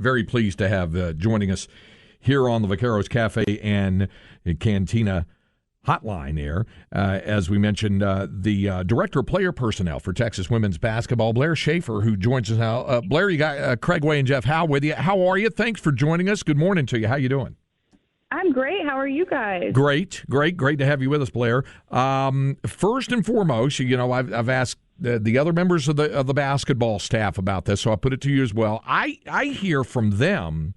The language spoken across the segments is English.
very pleased to have joining us here on the Vaqueros Cafe and Cantina hotline there. As we mentioned, the Director of Player Personnel for Texas Women's Basketball, Blair Schaefer, who joins us now. Blair, you got Craig Way and Jeff Howe with you. How are you? Thanks for joining us. Good morning to you. How you doing? I'm great. How are you guys? Great to have you with us, Blair. First and foremost, I've asked the other members of the basketball staff about this, so I put it to you as well. I hear from them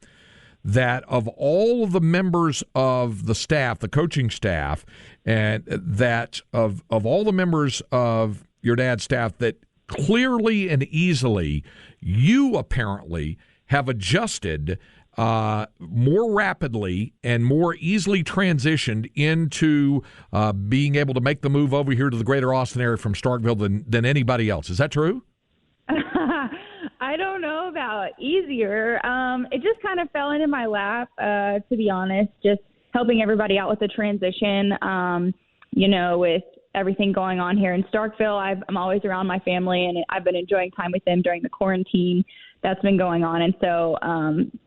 that of all of the members of the staff, the coaching staff, and that of all the members of your dad's staff, that clearly and easily you apparently have adjusted more rapidly and more easily transitioned into being able to make the move over here to the greater Austin area from Starkville than anybody else. Is that true? I don't know about easier. It just kind of fell into my lap, to be honest, just helping everybody out with the transition, with everything going on here in Starkville. I'm always around my family, and I've been enjoying time with them during the quarantine that's been going on. And so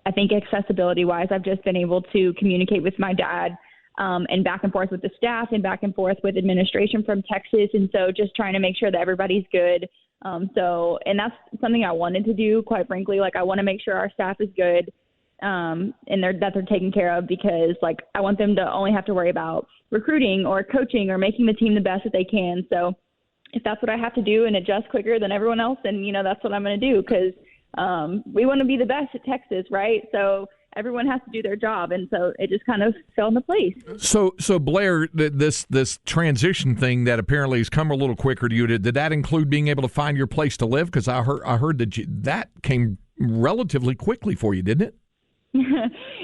I think accessibility-wise, I've just been able to communicate with my dad and back and forth with the staff and back and forth with administration from Texas. And so just trying to make sure that everybody's good. And that's something I wanted to do, quite frankly. Like, I want to make sure our staff is good and that they're taken care of, because, like, I want them to only have to worry about recruiting or coaching or making the team the best that they can. So if that's what I have to do and adjust quicker than everyone else, then, that's what I'm going to do, because we want to be the best at Texas, right? So everyone has to do their job, and so it just kind of fell into place. So Blair, this transition thing that apparently has come a little quicker to you, did that include being able to find your place to live? Because I heard that came relatively quickly for you, didn't it?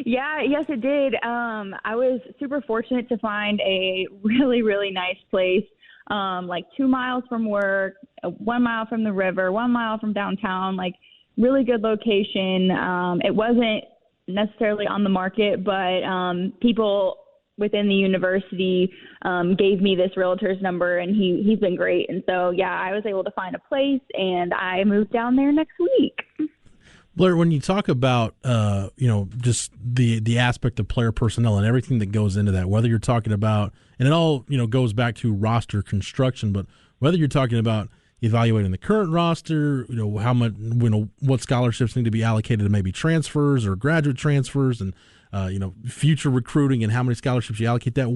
Yes, it did. I was super fortunate to find a really, really nice place, like 2 miles from work, 1 mile from the river, 1 mile from downtown, like really good location. It wasn't necessarily on the market, but people within the university gave me this realtor's number, and he's been great. And so, yeah, I was able to find a place, and I moved down there next week. Blair, when you talk about, just the aspect of player personnel and everything that goes into that, whether you're talking about, and it all, goes back to roster construction, but whether you're talking about evaluating the current roster, how much, what scholarships need to be allocated to maybe transfers or graduate transfers, and future recruiting and how many scholarships you allocate that.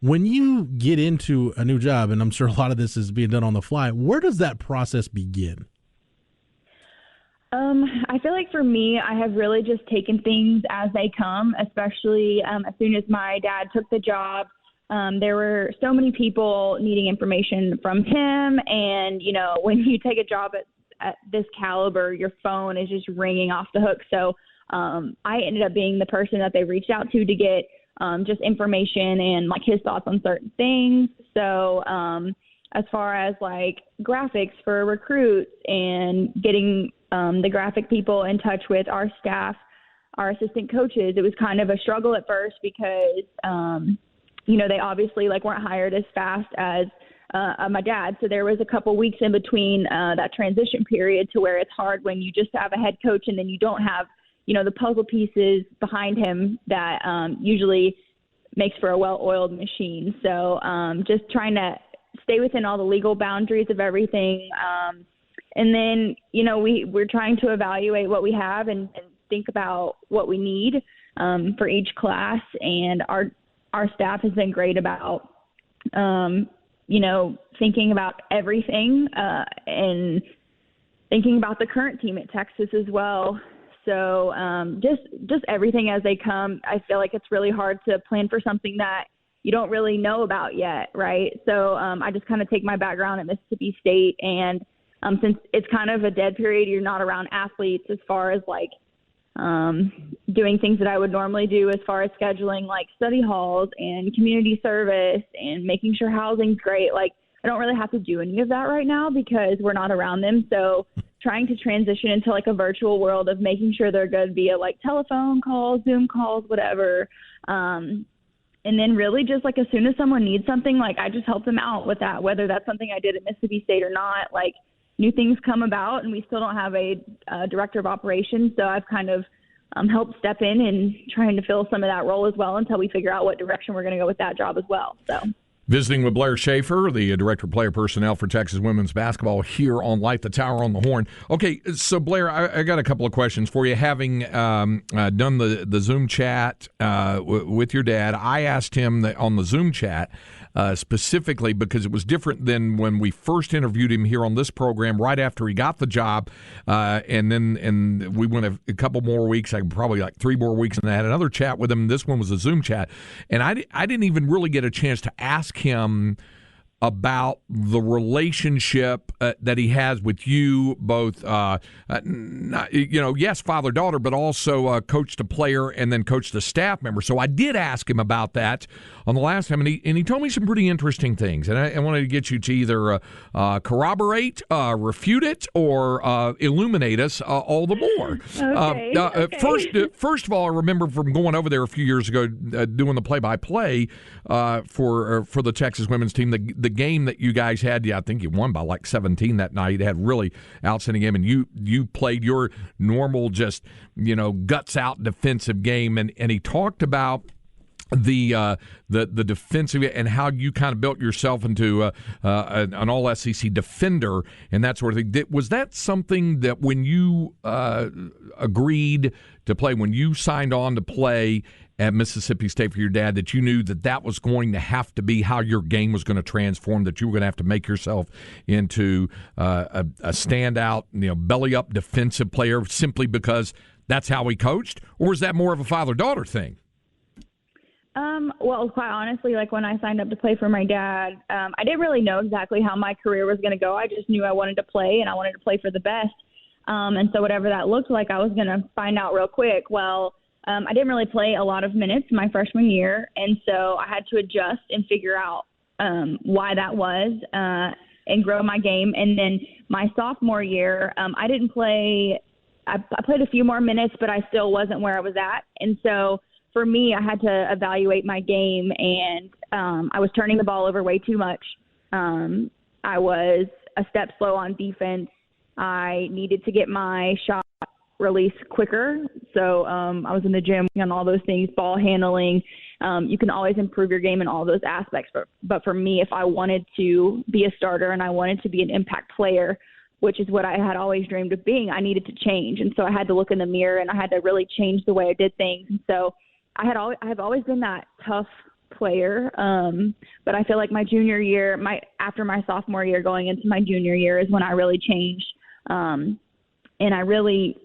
When you get into a new job, and I'm sure a lot of this is being done on the fly, where does that process begin? I feel like for me, I have really just taken things as they come, especially as soon as my dad took the job. There were so many people needing information from him. And, when you take a job at this caliber, your phone is just ringing off the hook. So I ended up being the person that they reached out to get just information and, like, his thoughts on certain things. So as far as, like, graphics for recruits and getting the graphic people in touch with our staff, our assistant coaches, it was kind of a struggle at first because they obviously weren't hired as fast as my dad. So there was a couple weeks in between that transition period to where it's hard when you just have a head coach and then you don't have, the puzzle pieces behind him that usually makes for a well-oiled machine. So just trying to stay within all the legal boundaries of everything. And then, we're trying to evaluate what we have and think about what we need for each class. And our staff has been great about, thinking about everything and thinking about the current team at Texas as well. So just everything as they come. I feel like it's really hard to plan for something that you don't really know about yet, right? So I just kind of take my background at Mississippi State, and since it's kind of a dead period, you're not around athletes as far as doing things that I would normally do as far as scheduling like study halls and community service and making sure housing's great. Like, I don't really have to do any of that right now because we're not around them. So trying to transition into a virtual world of making sure they're good via telephone calls, Zoom calls, whatever. And then really just as soon as someone needs something, I just help them out with that, whether that's something I did at Mississippi State or not. New things come about, and we still don't have a director of operations. So I've kind of help step in and trying to fill some of that role as well until we figure out what direction we're going to go with that job as well. So. Visiting with Blair Schaefer, the Director of Player Personnel for Texas Women's Basketball here on Light the Tower on the Horn. Okay, so Blair, I got a couple of questions for you. Having done the Zoom chat with your dad, I asked him on the Zoom chat specifically because it was different than when we first interviewed him here on this program right after he got the job, and we went a couple more weeks, probably like 3 more weeks, and I had another chat with him. This one was a Zoom chat, and I didn't even really get a chance to ask him about the relationship that he has with you, both, yes, father-daughter, but also coach to player and then coach to staff member. So I did ask him about that on the last time, and he told me some pretty interesting things, and I wanted to get you to either corroborate, refute it, or illuminate us all the more. Okay. First of all, I remember from going over there a few years ago doing the play-by-play for the Texas women's team, the game that you guys had, I think you won by like 17 that night. You had really outstanding game, and you played your normal, just guts out defensive game, and he talked about the defensive and how you kind of built yourself into an all SEC defender and that sort of thing. Was that something that when you agreed to play, when you signed on to play at Mississippi State for your dad, that you knew that was going to have to be how your game was going to transform, that you were going to have to make yourself into a standout, belly-up defensive player simply because that's how he coached? Or is that more of a father-daughter thing? Well, quite honestly, like when I signed up to play for my dad, I didn't really know exactly how my career was going to go. I just knew I wanted to play, and I wanted to play for the best. And so whatever that looked like, I was going to find out real quick. Well, I didn't really play a lot of minutes my freshman year, and so I had to adjust and figure out why that was and grow my game. And then my sophomore year, I didn't play. I played a few more minutes, but I still wasn't where I was at. And so for me, I had to evaluate my game, and I was turning the ball over way too much. I was a step slow on defense. I needed to get my shot release quicker. So I was in the gym on all those things, ball handling. You can always improve your game in all those aspects. But for me, if I wanted to be a starter and I wanted to be an impact player, which is what I had always dreamed of being, I needed to change. And so I had to look in the mirror and I had to really change the way I did things. And so I've always been that tough player. But I feel like my junior year, after my sophomore year going into my junior year is when I really changed. And I really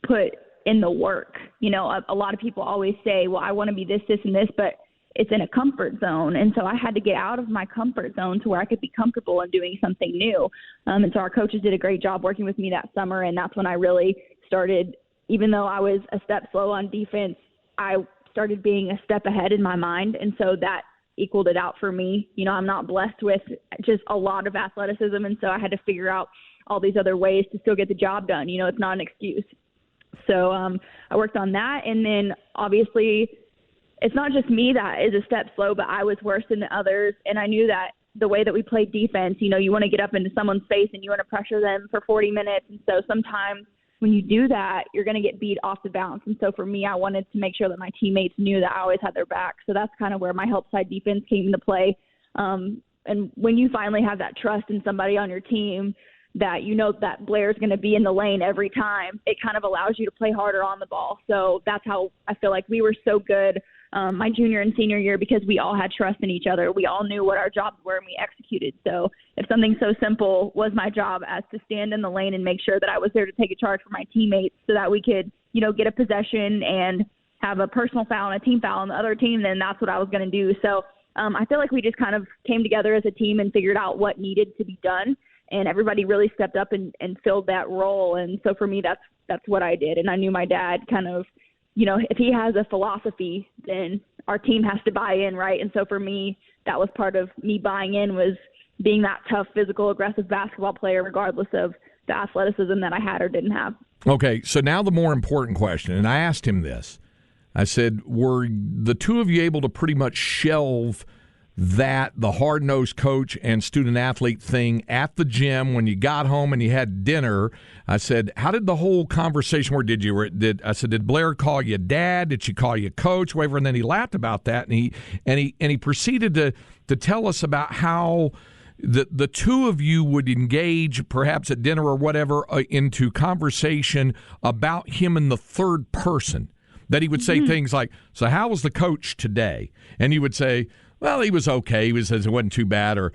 put in the work. A lot of people always say, well, I want to be this, and this, but it's in a comfort zone. And so I had to get out of my comfort zone to where I could be comfortable in doing something new. And so our coaches did a great job working with me that summer. And that's when I really started, even though I was a step slow on defense, I started being a step ahead in my mind. And so that equaled it out for me. I'm not blessed with just a lot of athleticism. And so I had to figure out all these other ways to still get the job done. It's not an excuse. So I worked on that. And then obviously it's not just me that is a step slow, but I was worse than the others. And I knew that the way that we played defense, you want to get up into someone's face and you want to pressure them for 40 minutes. And so sometimes when you do that, you're going to get beat off the bounce. And so for me, I wanted to make sure that my teammates knew that I always had their back. So that's kind of where my help side defense came into play. And when you finally have that trust in somebody on your team that that Blair's going to be in the lane every time, it kind of allows you to play harder on the ball. So that's how I feel like we were so good my junior and senior year, because we all had trust in each other. We all knew what our jobs were and we executed. So if something so simple was my job as to stand in the lane and make sure that I was there to take a charge for my teammates so that we could, get a possession and have a personal foul and a team foul on the other team, then that's what I was going to do. So I feel like we just kind of came together as a team and figured out what needed to be done. And everybody really stepped up and filled that role. And so for me, that's what I did. And I knew my dad kind of, if he has a philosophy, then our team has to buy in, right? And so for me, that was part of me buying in, was being that tough, physical, aggressive basketball player, regardless of the athleticism that I had or didn't have. Okay, so now the more important question, and I asked him this. I said, were the two of you able to pretty much shelve that the hard-nosed coach and student-athlete thing at the gym when you got home and you had dinner. I said, how did the whole conversation work? I said, did Blair call you dad? Did she call you coach? Whatever. And then he laughed about that, and he proceeded to tell us about how the two of you would engage, perhaps at dinner or whatever, into conversation about him in the third person. That he would say things like, so how was the coach today? And you would say, well, he was okay. He says it wasn't too bad, or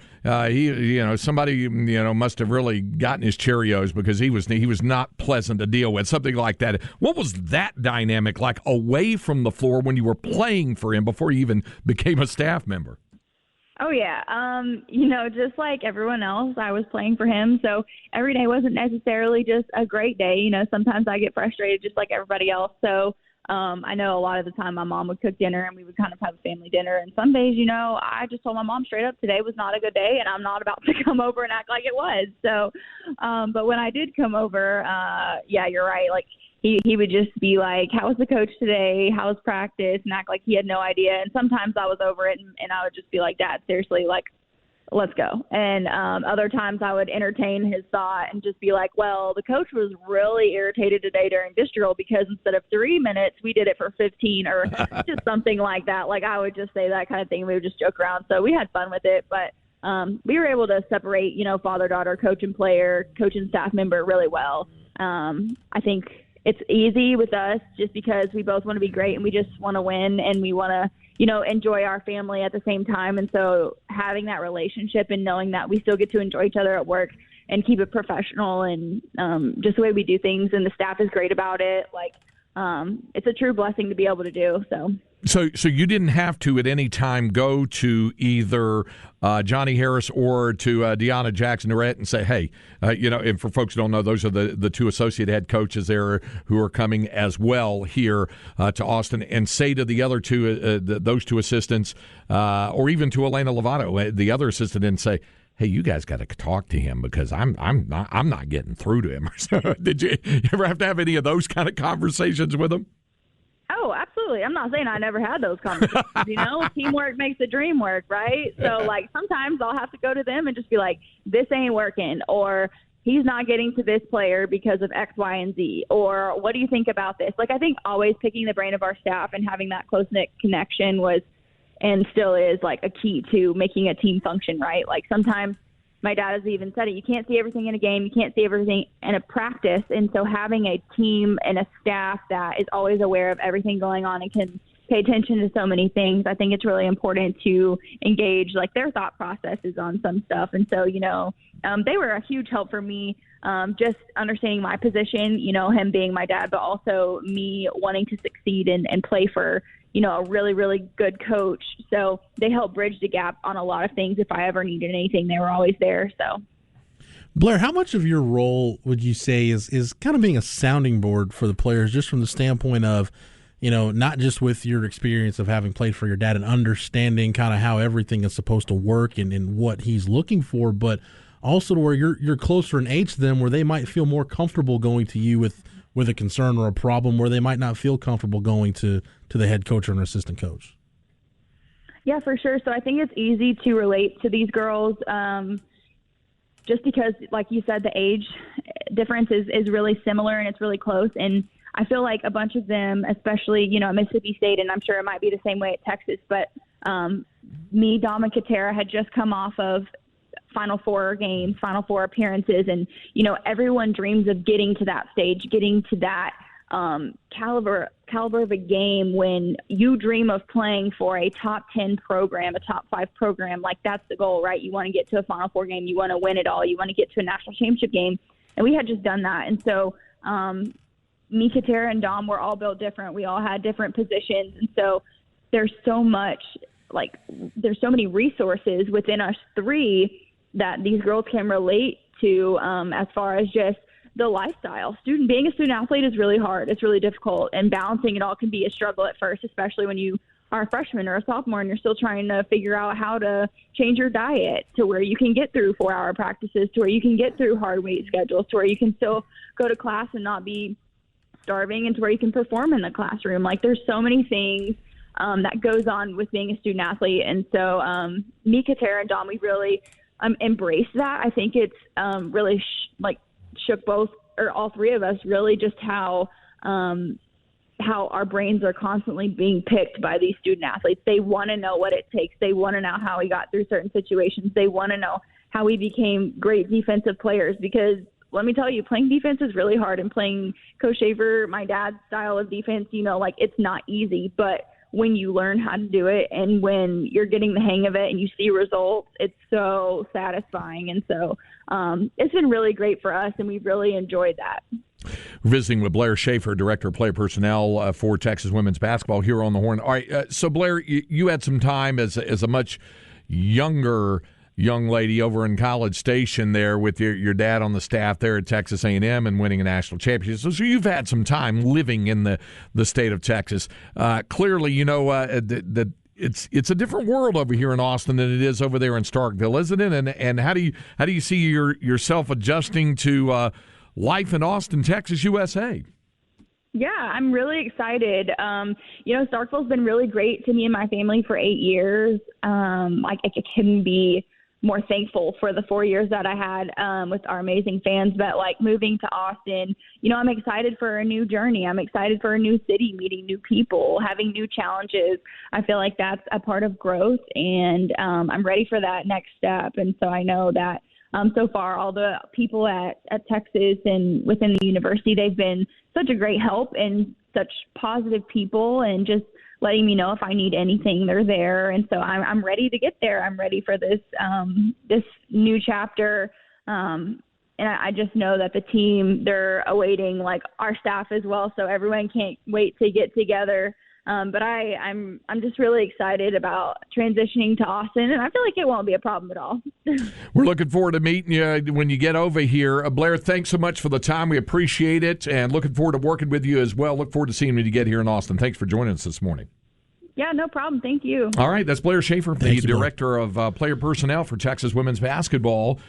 somebody must have really gotten his Cheerios because he was not pleasant to deal with, something like that. What was that dynamic like away from the floor when you were playing for him before you even became a staff member? Oh, yeah. Just like everyone else, I was playing for him. So every day wasn't necessarily just a great day. Sometimes I get frustrated just like everybody else. So I know a lot of the time my mom would cook dinner and we would kind of have a family dinner. And some days, I just told my mom straight up, today was not a good day and I'm not about to come over and act like it was. So, but when I did come over, you're right. Like he would just be like, how was the coach today? How was practice? And act like he had no idea. And sometimes I was over it and I would just be like, Dad, seriously, like, let's go. And other times I would entertain his thought and just be like, well, the coach was really irritated today during district because instead of 3 minutes, we did it for 15 or just something like that. Like I would just say that kind of thing. We would just joke around. So we had fun with it. But we were able to separate, father-daughter, coach and player, coach and staff member really well. I think it's easy with us just because we both want to be great and we just want to win and we want to, enjoy our family at the same time. And so having that relationship and knowing that we still get to enjoy each other at work and keep it professional and just the way we do things, and the staff is great about it. Like, it's a true blessing to be able to do. So you didn't have to at any time go to either Johnny Harris or to Deanna Jackson-Durrett and say, hey, and for folks who don't know, those are the two associate head coaches there who are coming as well here to Austin, and say to the other two, those two assistants, or even to Elena Lovato, the other assistant, and say, hey, you guys got to talk to him because I'm not getting through to him. Did you ever have to have any of those kind of conversations with him? Oh, absolutely. I'm not saying I never had those conversations. Teamwork makes the dream work, right? So, like, sometimes I'll have to go to them and just be like, this ain't working, or he's not getting to this player because of X, Y, and Z, or what do you think about this? Like, I think always picking the brain of our staff and having that close-knit connection was and still is, like, a key to making a team function, right? Like, sometimes my dad has even said it, you can't see everything in a game, you can't see everything in a practice, and so having a team and a staff that is always aware of everything going on and can pay attention to so many things, I think it's really important to engage, like, their thought processes on some stuff. And so, they were a huge help for me, just understanding my position, him being my dad, but also me wanting to succeed and play for, a really, really good coach. So they helped bridge the gap on a lot of things. If I ever needed anything, they were always there. So, Blair, how much of your role would you say is kind of being a sounding board for the players, just from the standpoint of, not just with your experience of having played for your dad and understanding kind of how everything is supposed to work and what he's looking for, but also to where you're closer in age to them, where they might feel more comfortable going to you with a concern or a problem where they might not feel comfortable going to the head coach or an assistant coach? Yeah, for sure. So I think it's easy to relate to these girls just because, like you said, the age difference is really similar and it's really close. And I feel like a bunch of them, especially, at Mississippi State, and I'm sure it might be the same way at Texas, but me, Dom, and Katera had just come off of Final Four games, Final Four appearances, and, everyone dreams of getting to that stage, getting to that caliber of a game when you dream of playing for a top 10 program, a top 5 program. Like, that's the goal, right? You want to get to a Final Four game. You want to win it all. You want to get to a national championship game. And we had just done that. And so me, Katera, and Dom were all built different. We all had different positions. And so there's so many resources within us three that these girls can relate to as far as just the lifestyle. Being a student athlete is really hard. It's really difficult, and balancing it all can be a struggle at first, especially when you are a freshman or a sophomore and you're still trying to figure out how to change your diet to where you can get through 4-hour practices, to where you can get through hard weight schedules, to where you can still go to class and not be starving, and to where you can perform in the classroom. Like, there's so many things that goes on with being a student athlete. And so me, Katara, and Dom, we really embraced that. I think it's really shook all three of us, really, just how our brains are constantly being picked by these student athletes. They want to know what it takes. They want to know how we got through certain situations. They want to know how we became great defensive players, because let me tell you, playing defense is really hard, and playing Coach Schaefer, my dad's style of defense, it's not easy, but when you learn how to do it and when you're getting the hang of it and you see results, it's so satisfying. And so it's been really great for us, and we've really enjoyed that. We're visiting with Blair Schaefer, Director of Player Personnel for Texas women's basketball here on the Horn. All right, so Blair, you had some time as a much younger young lady over in College Station there with your dad on the staff there at Texas A&M and winning a national championship. So you've had some time living in the state of Texas. Clearly, it's a different world over here in Austin than it is over there in Starkville, isn't it? And how do you see yourself adjusting to life in Austin, Texas, USA? Yeah, I'm really excited. Starkville's been really great to me and my family for 8 years. I couldn't be more thankful for the 4 years that I had with our amazing fans. But moving to Austin, I'm excited for a new journey. I'm excited for a new city, meeting new people, having new challenges. I feel like that's a part of growth, and I'm ready for that next step. And so I know that so far, all the people at Texas and within the university, they've been such a great help and such positive people, and just letting me know if I need anything, they're there. And so I'm ready to get there. I'm ready for this new chapter. And I just know that the team, they're awaiting our staff as well. So everyone can't wait to get together. But I'm just really excited about transitioning to Austin, and I feel like it won't be a problem at all. We're looking forward to meeting you when you get over here. Blair, thanks so much for the time. We appreciate it, and looking forward to working with you as well. Look forward to seeing you when you get here in Austin. Thanks for joining us this morning. Yeah, no problem. Thank you. All right, that's Blair Schaefer, the Director of Player Personnel for Texas women's basketball.